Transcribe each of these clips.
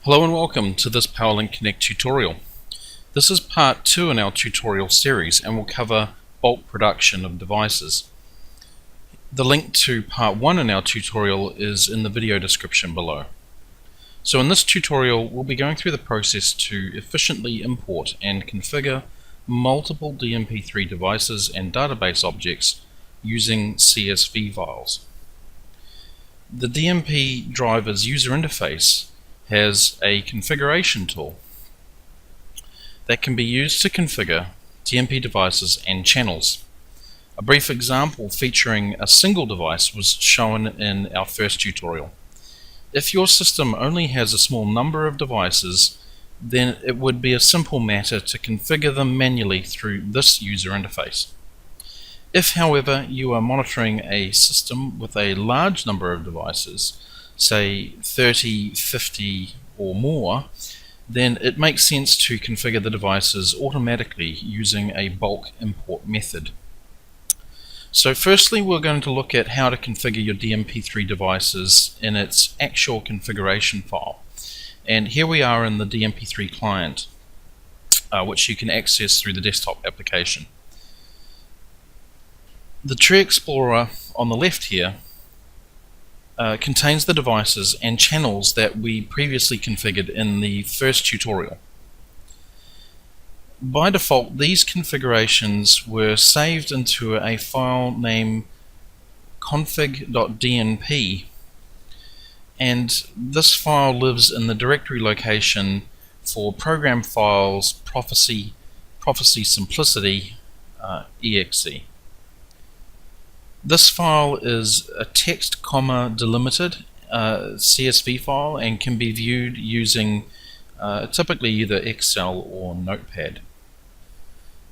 Hello and welcome to this PowerLink Connect tutorial. This is part 2 in our tutorial series and will cover bulk production of devices. The link to part 1 in our tutorial is in the video description below. So in this tutorial we'll be going through the process to efficiently import and configure multiple DMP3 devices and database objects using CSV files. The DMP driver's user interface has a configuration tool that can be used to configure DMP devices and channels. A brief example featuring a single device was shown in our first tutorial. If your system only has a small number of devices, then it would be a simple matter to configure them manually through this user interface. If, however, you are monitoring a system with a large number of devices, say 30, 50 or more, then it makes sense to configure the devices automatically using a bulk import method. So firstly we're going to look at how to configure your DMP3 devices in its actual configuration file. And here we are in the DMP3 client, which you can access through the desktop application. The Tree Explorer on the left here contains the devices and channels that we previously configured in the first tutorial. By default, these configurations were saved into a file named config.dnp, and this file lives in the directory location for program files Prophecy Simplicity exe. This file is a text comma delimited CSV file and can be viewed using typically either Excel or Notepad.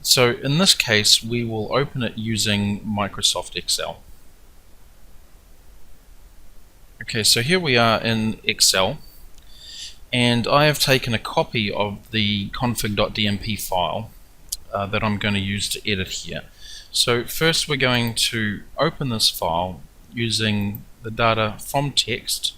So in this case we will open it using Microsoft Excel. Okay, so here we are in Excel, and I have taken a copy of the config.dnp file that I'm going to use to edit here. So first we're going to open this file using the data from text,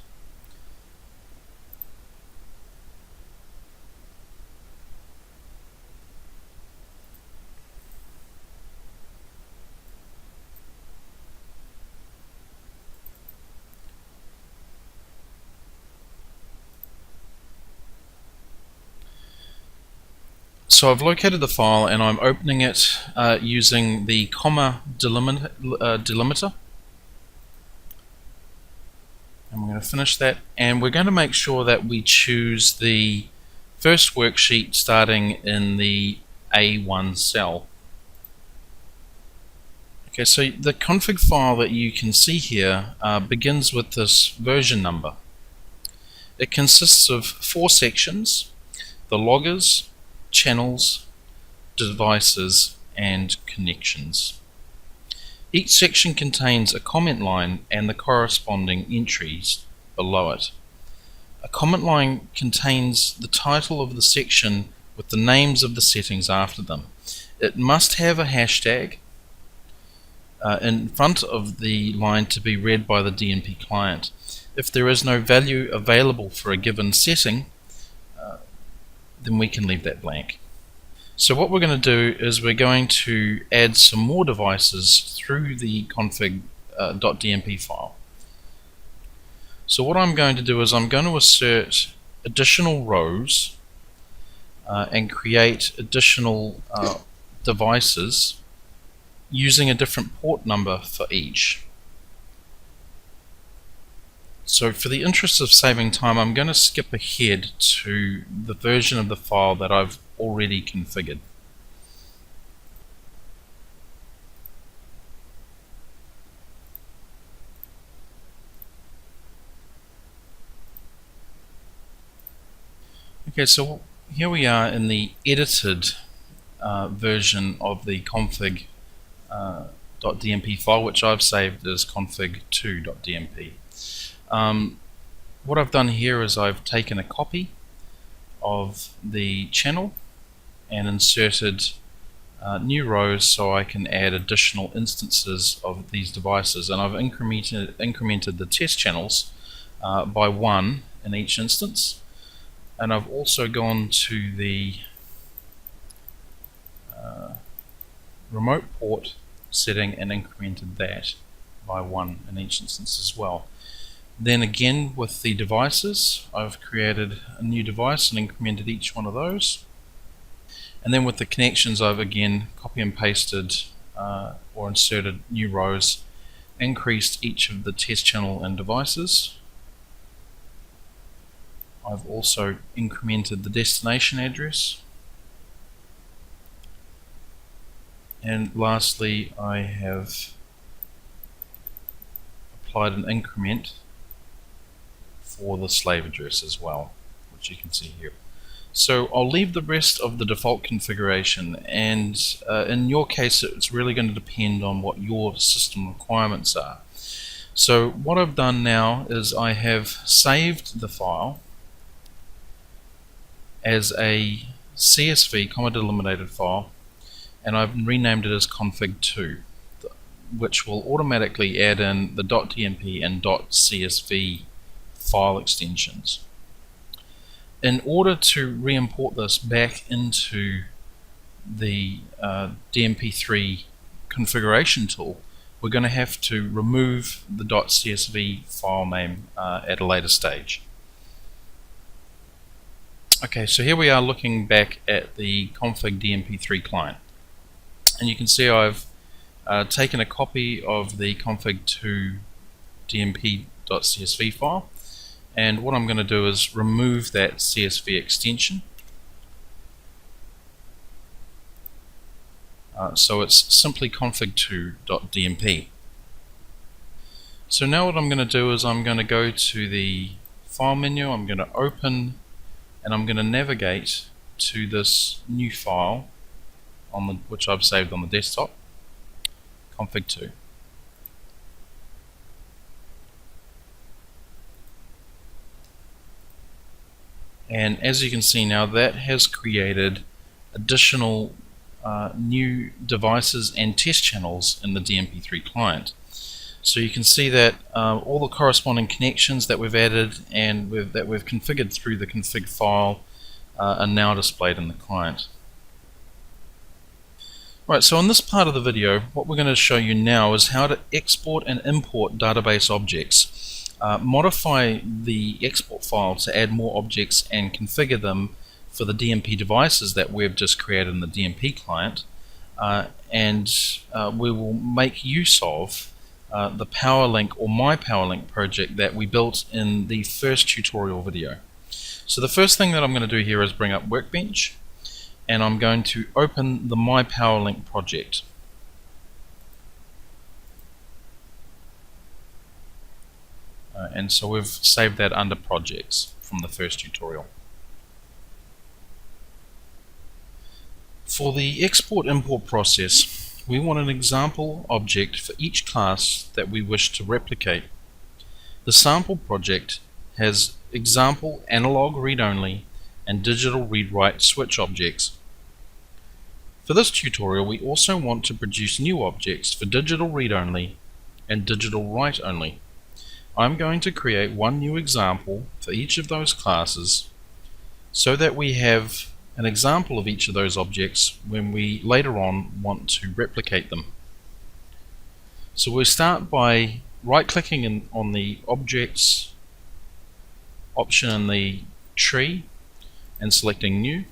so I've located the file and I'm opening it using the comma delimiter. And we're going to finish that, and we're going to make sure that we choose the first worksheet starting in the A1 cell. Okay, so the config file that you can see here begins with this version number. It consists of 4 sections: the loggers, channels, devices, and connections. Each section contains a comment line and the corresponding entries below it. A comment line contains the title of the section with the names of the settings after them. It must have a hashtag in front of the line to be read by the DNP client. If there is no value available for a given setting, then we can leave that blank. So what we're going to do is we're going to add some more devices through the config.dnp file. So what I'm going to do is I'm going to assert additional rows and create additional devices using a different port number for each. So for the interest of saving time, I'm going to skip ahead to the version of the file that I've already configured. Okay, so here we are in the edited version of the config.dnp file, which I've saved as config2.dnp. What I've done here is I've taken a copy of the channel and inserted new rows so I can add additional instances of these devices, and I've incremented the test channels by 1 in each instance. and I've also gone to the remote port setting and incremented that by 1 in each instance as well. Then again, with the devices, I've created a new device and incremented each one of those. And then with the connections, I've again copy and pasted or inserted new rows, increased each of the test channel and devices. I've also incremented the destination address. And lastly, I have applied an increment for the slave address as well, which you can see here. So I'll leave the rest of the default configuration, and in your case it's really going to depend on what your system requirements are. So what I've done now is I have saved the file as a CSV, comma delimited file, and I've renamed it as config.2, which will automatically add in the .dnp and .csv file extensions. In order to re-import this back into the DMP3 configuration tool, we're going to have to remove the .csv file name at a later stage. Okay, so here we are looking back at the config.dnp3 client, and you can see I've taken a copy of the config.2 dnp.csv file, and what I'm going to do is remove that CSV extension. So it's simply config2.dnp. So now what I'm going to do is I'm going to go to the file menu, I'm going to open, and I'm going to navigate to this new file which I've saved on the desktop, config2. And as you can see now, that has created additional new devices and test channels in the DMP3 client. So you can see that all the corresponding connections that we've added and that we've configured through the config file are now displayed in the client. Right, so in this part of the video, what we're going to show you now is how to export and import database objects. Modify the export file to add more objects and configure them for the DMP devices that we've just created in the DMP client, and we will make use of the PowerLink or my PowerLink project that we built in the first tutorial video. So the first thing that I'm going to do here is bring up Workbench, and I'm going to open the my PowerLink project. And so we've saved that under projects from the first tutorial. For the export import process, we want an example object for each class that we wish to replicate. The sample project has example analog read-only and digital read-write switch objects. For this tutorial, we also want to produce new objects for digital read-only and digital write-only. I'm going to create one new example for each of those classes so that we have an example of each of those objects when we later on want to replicate them. So we'll start by right-clicking on the Objects option in the tree and selecting New.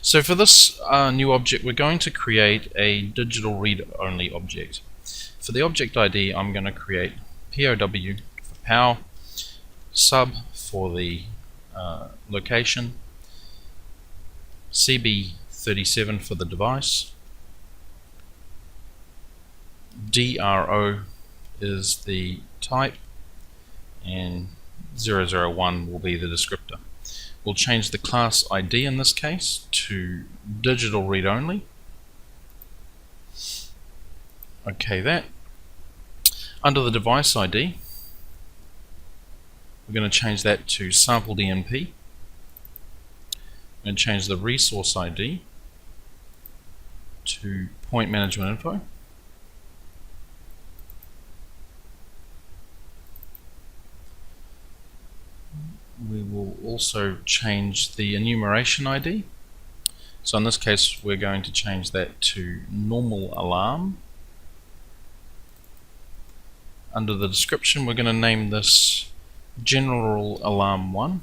So for this new object, we're going to create a digital read-only object. For the object ID, I'm going to create POW for POW, sub for the location, CB37 for the device, DRO is the type, and 001 will be the descriptor. We'll change the class ID in this case to digital read-only. Okay, that. Under the device ID, we're going to change that to sample DNP. I'm going to change the resource ID to point management info. We will also change the enumeration ID. So in this case we're going to change that to normal alarm. Under the description we're going to name this general alarm 1.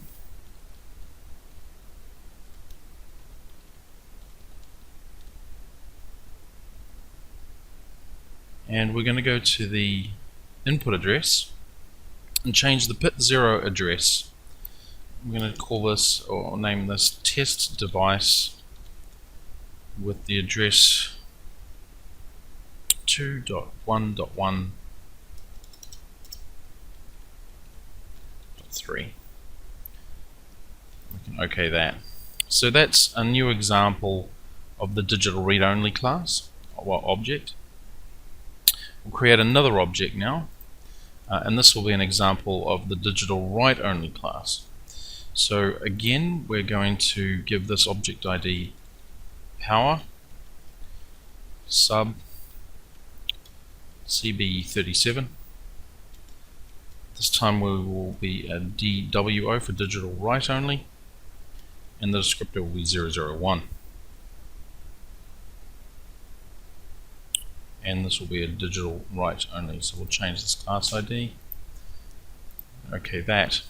And we're going to go to the input address and change the pit 0 address. We're going to call this, or name this, test device with the address 2.1.1.3. We can OK that. So that's a new example of the digital read-only class, or object. We'll create another object now, and this will be an example of the digital write-only class. So again, we're going to give this object ID power sub CB37. This time we will be a DWO for digital write only, and the descriptor will be 001. And this will be a digital write only, so we'll change this class ID. Okay, that.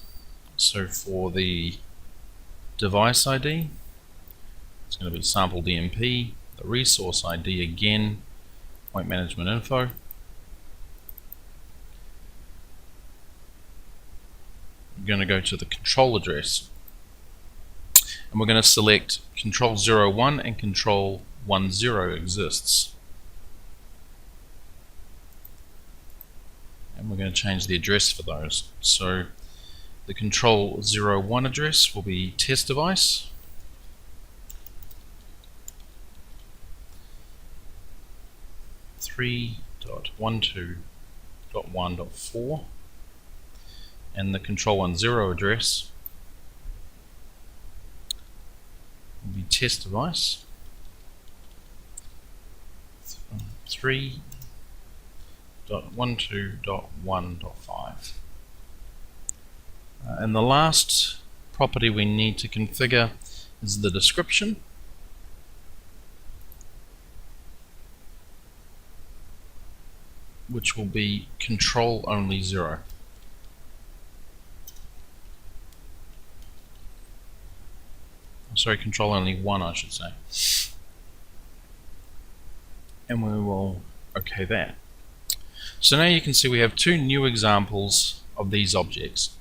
So for the device ID, it's going to be sample.dnp, the resource ID again, point management info. We're going to go to the control address, and we're going to select control 01 and control 10 exists. And we're going to change the address for those. So the control 01 address will be test device. .12.1.4, and the control 10 address will be test device 3.12.1.5. And the last property we need to configure is the description. Which will be control only 0. Sorry, control only 1 I should say. And we will OK that. So now you can see we have two new examples of these objects.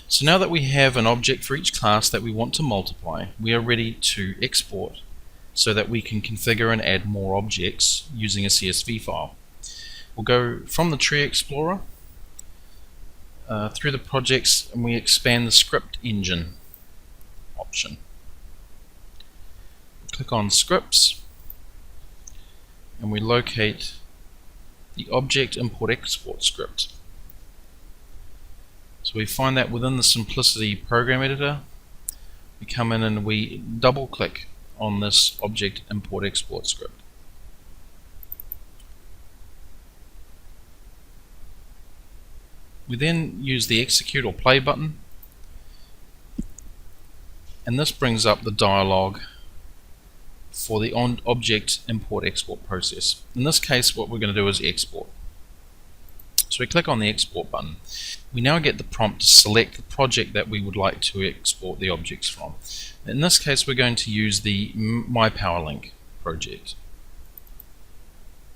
So now that we have an object for each class that we want to multiply, we are ready to export so that we can configure and add more objects using a CSV file. We'll go from the Tree Explorer through the projects, and we expand the script engine option. Click on scripts, and we locate the object import export script. So we find that within the Simplicity program editor. We come in and we double click on this object import export script. We then use the execute or play button, and this brings up the dialog for the object import export process. In this case what we're going to do is export. So we click on the export button. We now get the prompt to select the project that we would like to export the objects from. In this case we're going to use the My PowerLink project.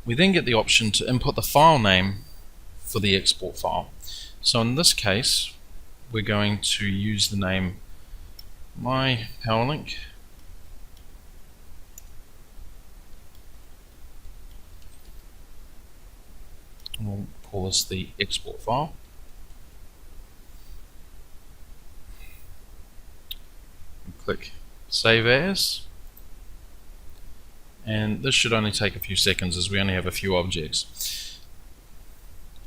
We then get the option to input the file name for the export file. So in this case we're going to use the name My PowerLink and we'll call this the export file. Click Save As, and this should only take a few seconds as we only have a few objects.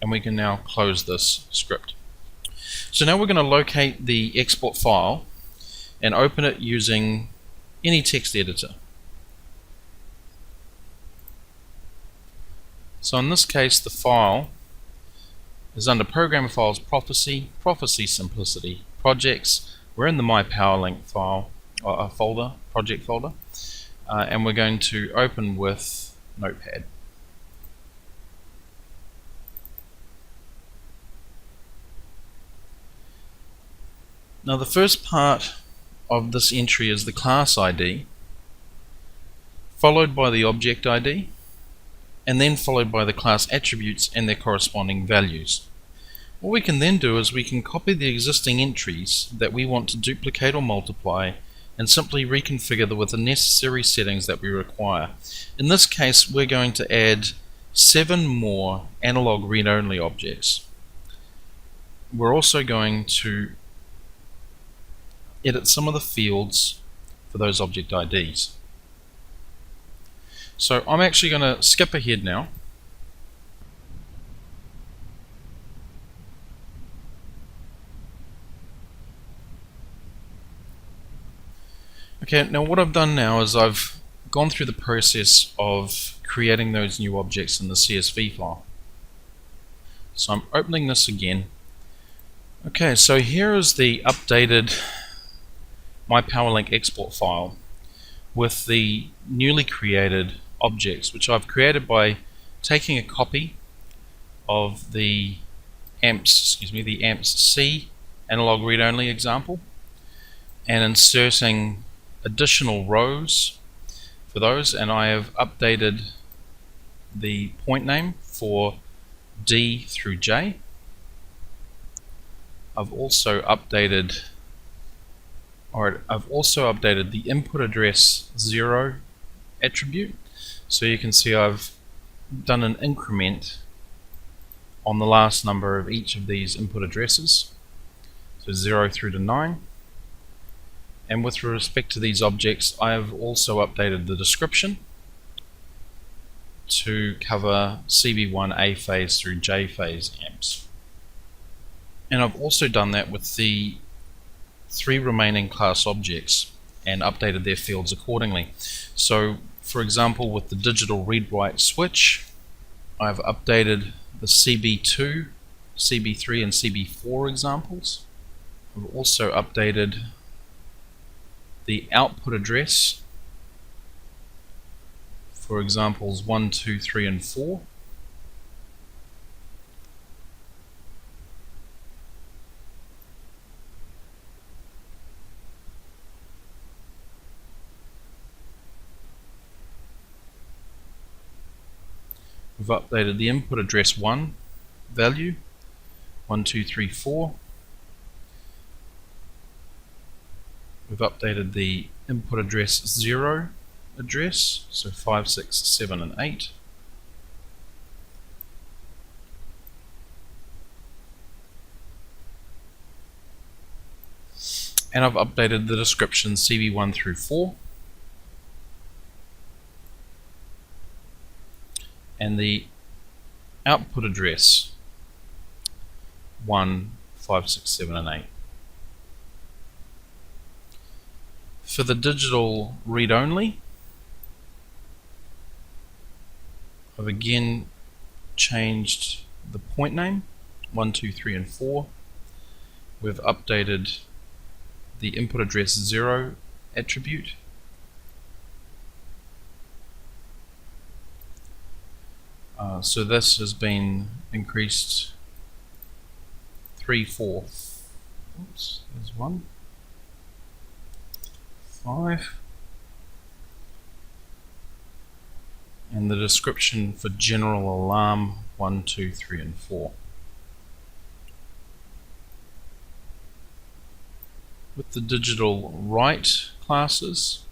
And we can now close this script. So now we're going to locate the export file and open it using any text editor. So in this case the file is under Program Files, Prophecy, Simplicity, Projects. We're in the My PowerLink file folder, project folder, and we're going to open with Notepad. Now the first part of this entry is the class ID, followed by the object ID, and then followed by the class attributes and their corresponding values. What we can then do is we can copy the existing entries that we want to duplicate or multiply and simply reconfigure them with the necessary settings that we require. In this case, we're going to add 7 more analog read-only objects. We're also going to edit some of the fields for those object IDs. So I'm actually going to skip ahead now. Okay, now what I've done now is I've gone through the process of creating those new objects in the CSV file. So I'm opening this again. Okay, so here is the updated My PowerLink export file with the newly created objects, which I've created by taking a copy of the AMPS C analog read-only example and inserting additional rows for those, and I have updated the point name for D through J. I've also updated the input address 0 attribute, so you can see I've done an increment on the last number of each of these input addresses, so 0 through to 9. And with respect to these objects, I have also updated the description to cover CB1 A phase through J phase amps. And I've also done that with the 3 remaining class objects and updated their fields accordingly. So for example, with the digital read-write switch, I've updated the CB2, CB3 and CB4 examples. I've also updated the output address for examples 1, 2, 3 and 4. We've updated the input address 1 value, 1, 2, 3, 4. We've updated the input address 0 address, so 5, 6, 7 and 8. And I've updated the description CB1 through 4. And the output address 1, 5, 6, 7 and 8. For the digital read-only, I've again changed the point name 1, 2, 3 and 4. We've updated the input address 0 attribute. So this has been increased 3, 4. Oops, there's 1. 5. And the description for general alarm 1, 2, 3 and 4. With the digital write classes,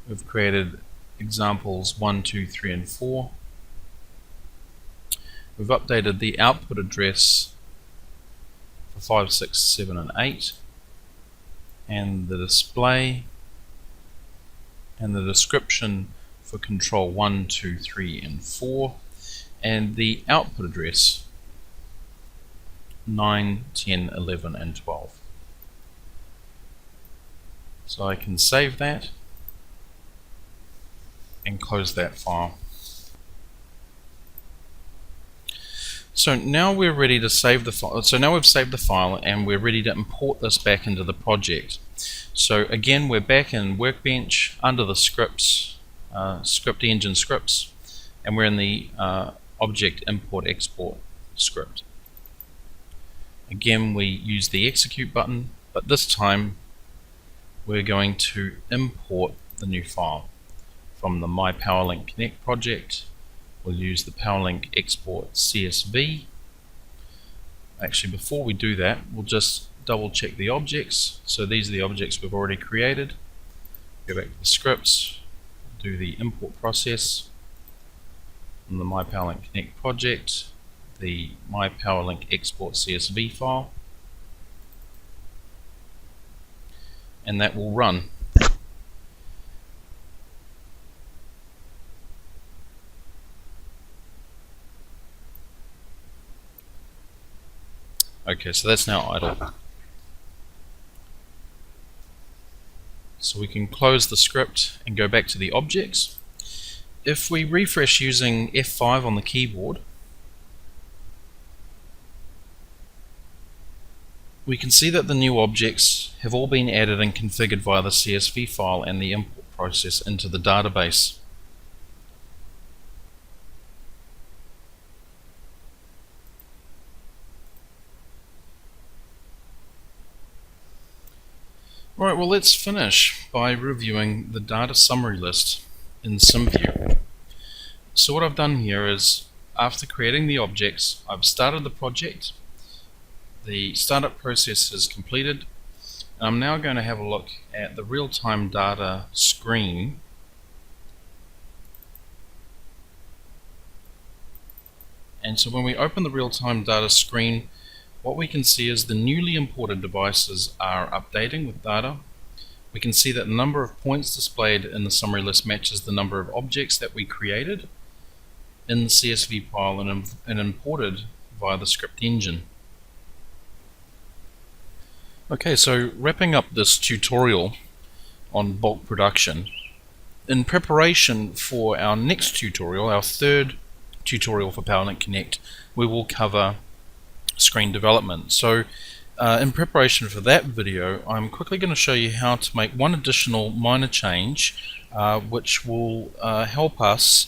we've created examples 1, 2, 3 and 4. We've updated the output address for 5, 6, 7 and 8, and the display and the description for control 1, 2, 3 and 4, and the output address 9, 10, 11 and 12. So I can save that and close that file. So now we're ready to save the file. So now we've saved the file and we're ready to import this back into the project. So again, we're back in Workbench under the scripts, script engine scripts, and we're in the object import export script. Again, we use the execute button, but this time we're going to import the new file from the My PowerLink Connect project. We'll use the PowerLink export CSV. Actually, before we do that, we'll just double check the objects. So these are the objects we've already created. Go back to the scripts, do the import process from the My PowerLink Connect project, the My PowerLink export CSV file, and that will run. Okay, so that's now idle. So we can close the script and go back to the objects. If we refresh using F5 on the keyboard, we can see that the new objects have all been added and configured via the CSV file and the import process into the database. Right, well, let's finish by reviewing the data summary list in SimView. So what I've done here is, after creating the objects, I've started the project. The startup process is completed. And I'm now going to have a look at the real-time data screen. And so when we open the real-time data screen, what we can see is the newly imported devices are updating with data. We can see that the number of points displayed in the summary list matches the number of objects that we created in the CSV file and imported via the script engine. Okay, so wrapping up this tutorial on bulk production, in preparation for our next tutorial, our third tutorial for PowerLink Connect, we will cover screen development. So in preparation for that video, I'm quickly going to show you how to make one additional minor change which will help us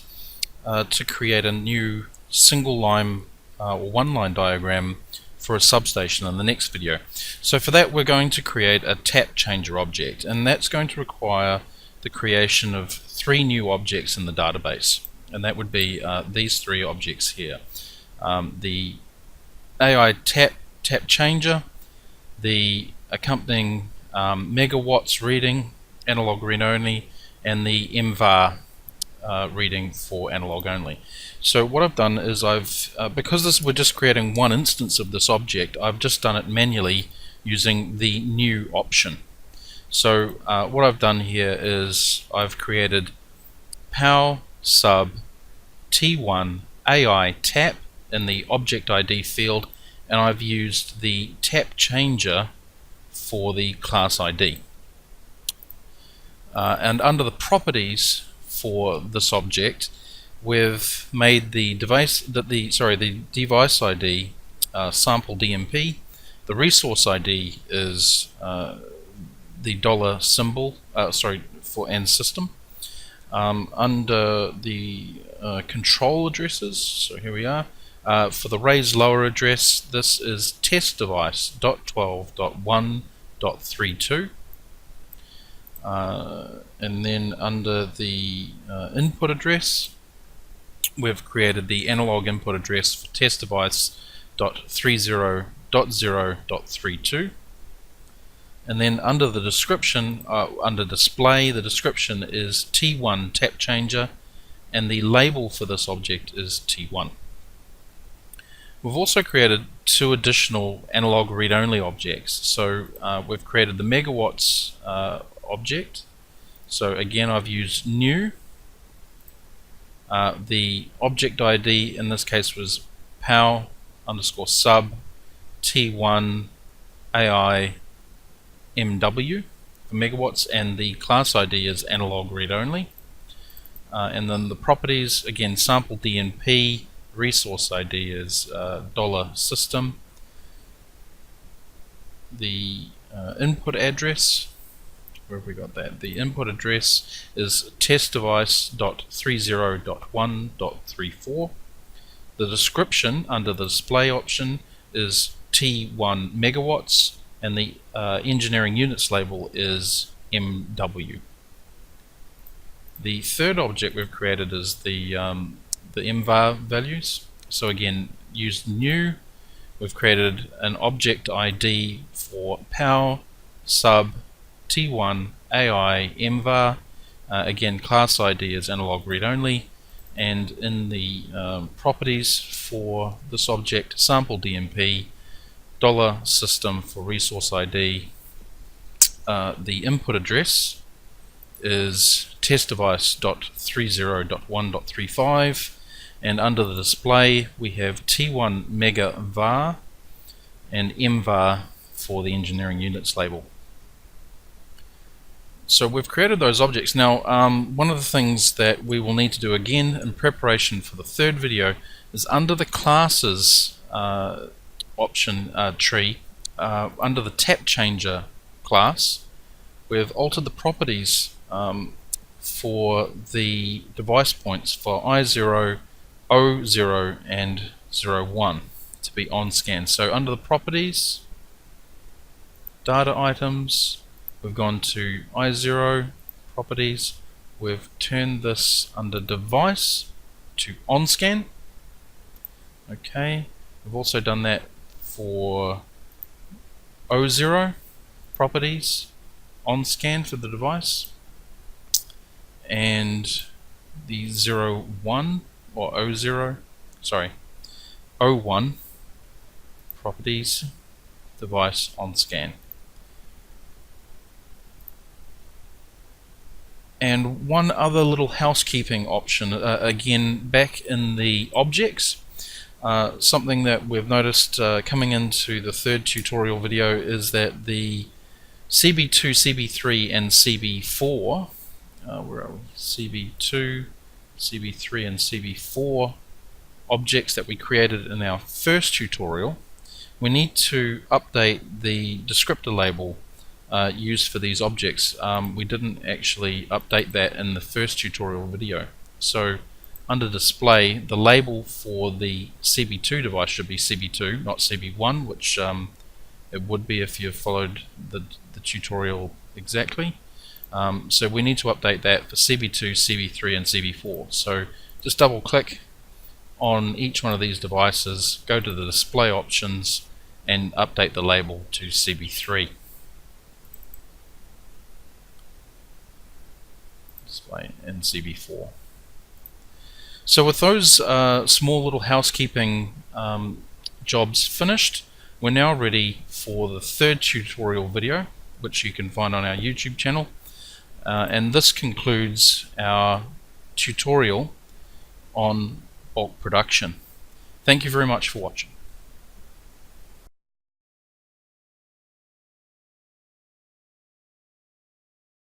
to create a new single line or one line diagram for a substation in the next video. So for that, we're going to create a tap changer object, and that's going to require the creation of 3 new objects in the database, and that would be these 3 objects here. The AI tap changer, the accompanying megawatts reading, analog read only, and the MVAR reading for analog only. So what I've done is because we're just creating one instance of this object, I've just done it manually using the new option. So what I've done here is I've created pow sub t1 AI tap in the object ID field, and I've used the tap changer for the class ID. And under the properties for this object, we've made the device device ID sample DMP. The resource ID is the dollar symbol for and system. Under the control addresses, so here we are. For the raise lower address, this is test device .12.1.32. And then under the input address, we've created the analog input address for test device .30.0.32. And then under the description, under display, the description is T1 tap changer, and the label for this object is T1. We've also created 2 additional analog read-only objects. So we've created the megawatts object. So again, I've used new. The object ID in this case was pow _ sub T1 AI MW for megawatts, and the class ID is analog read only. And then the properties, again, sample DNP, resource ID is $system. The input address, where have we got that? The input address is testdevice.30.1.34. The description under the display option is T1 megawatts, and the engineering units label is MW. The third object we've created is the MVAR values. So again, use new. We've created an object ID for POW, sub, T1, AI, MVAR. Again, class ID is analog read only. And in the properties for this object, CIMPLICITY $system for resource ID. The input address is testdevice.30.1.35, and under the display we have T1 mega var and MVAR for the engineering units label. So we've created those objects. Now one of the things that we will need to do again in preparation for the third video is under the classes option tree, under the tap changer class, we've altered the properties for the device points for I0, O0 and 01 to be on scan. So under the properties, data items, we've gone to I0 properties, we've turned this under device to on scan. Okay, we've also done that for O0 properties, on scan for the device, and the 01 or O0, sorry, O1 properties, device on scan. And one other little housekeeping option, again back in the objects, something that we've noticed coming into the third tutorial video is that the CB2, CB3 and CB4, where are we? CB2, CB3 and CB4 objects that we created in our first tutorial, we need to update the descriptor label used for these objects. We didn't actually update that in the first tutorial video. So under display, the label for the CB2 device should be CB2, not CB1, which it would be if you followed the tutorial exactly. So we need to update that for CB2, CB3 and CB4. So just double click on each one of these devices, go to the display options and update the label to CB3. Display in CB4. So with those small little housekeeping jobs finished, we're now ready for the third tutorial video, which you can find on our YouTube channel. And this concludes our tutorial on bulk production. Thank you very much for watching.